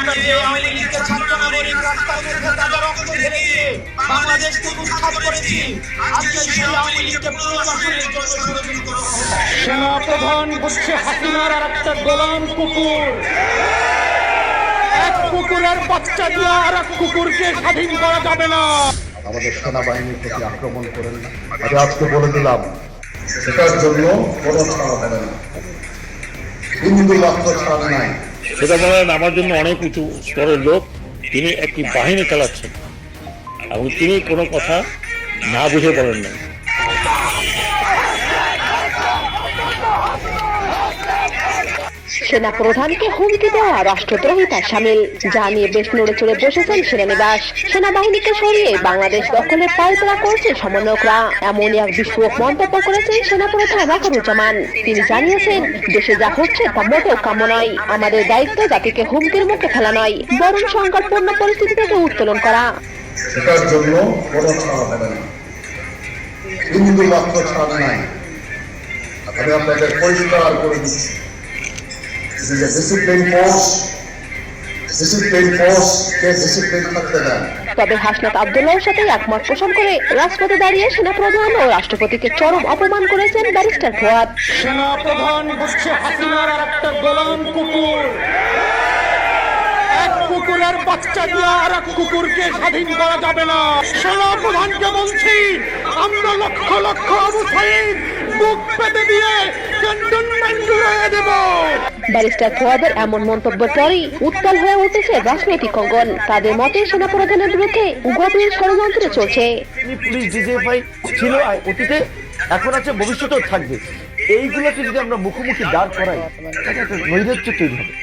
আমরা যে আওয়ামী লীগকে ছাত্র নাগরিক রাস্তার মধ্যে তাদের রক্ত ঢেলে দিয়ে বাংলাদেশকে উৎখাত করেছি, আজকে সেই আওয়ামী লীগকে পুনর্বাসনের জন্য ষড়যন্ত্র করা হচ্ছে। সেনাপ্রধান হচ্ছে হাসিনার আর একটা গোলাম কুকুর। এক কুকুরের বাচ্চা দিয়ে আর এক কুকুরকে স্বাধীন করা যাবে না। আমাদের সেনাবাহিনীর প্রতি আক্রমণ করেন না। আমি আজকে বলে দিলাম, সেটার জন্য কোনো ছাড় হবে না, বিন্দু মাত্র ছাড় নাই। সেটা বলেন আমার জন্য অনেক উঁচু স্তরের লোক, তিনি একটি বাহিনী চালাচ্ছেন এবং তিনি কোনো কথা না বুঝে বলেন না। সেনা প্রধানকে হুমকি দেওয়া রাষ্ট্রদ্রোহিতার সামিল, যা নিয়ে বেশ নড়ে চড়ে বসেছেন সেনানিবাস। সেনাবাহিনীকে সরিয়ে বাংলাদেশ দখলে পায়তারা করছে সমন্বয়করা, এমনই এক বিস্ফোরক মন্তব্য করেছেন সেনাপ্রধান ওয়াকারুজ্জামান। তিনি জানিয়েছেন, দেশে যা হচ্ছে তা মোটেও কাম্য নয়। আমাদের দায়িত্ব জাতিকে হুমকির মুখে ফেলা নয়, বরং সংকটপূর্ণ পরিস্থিতি থেকে উত্তোলন করা। সেটার জন্য কোনো ছাড় হবে না, বিন্দু মাত্র ছাড় নাই। আমি আপনাদের পরিষ্কার করে দিচ্ছি, this is a disciplined force. Disciplined force K discipline থাকতে দেন। তবে হাসনাত আব্দুল্লাহর সাথে একমত পোষণ করে রাজপথে দাঁড়িয়ে সেনাপ্রধান ও রাষ্ট্রপতিকে চরম অপমান করেছেন ব্যারিস্টার ফুয়াদ। সেনাপ্রধান হচ্ছে হাসিনার আর একটা গোলাম কুকুর। এক কুকুরের বাচ্চা দিয়ে আর এক কুকুরকে স্বাধীন করা যাবে না। সেনাপ্রধানকে বলছি, আমরা লক্ষ লক্ষ আবু সাঈদ বুক পেতে দিয়ে ক্যান্টনমেন্ট উড়িয়ে দেব। ব্যারিস্টার ফুয়াদের এমন মন্তব্যের পরই উত্তাল হয়ে উঠেছে রাজনৈতিক অঙ্গন। তাদের মতে সেনাপ্রধানের বিরুদ্ধে গভীর ষড়যন্ত্র চলছে। পুলিশ ডিজিএফআই ছিল অতীতে, এখন আছে, ভবিষ্যতেও থাকবে। এইগুলোকে যদি আমরা মুখোমুখি দাঁড় করাই, একটা নৈরাজ্য তৈরি হবে।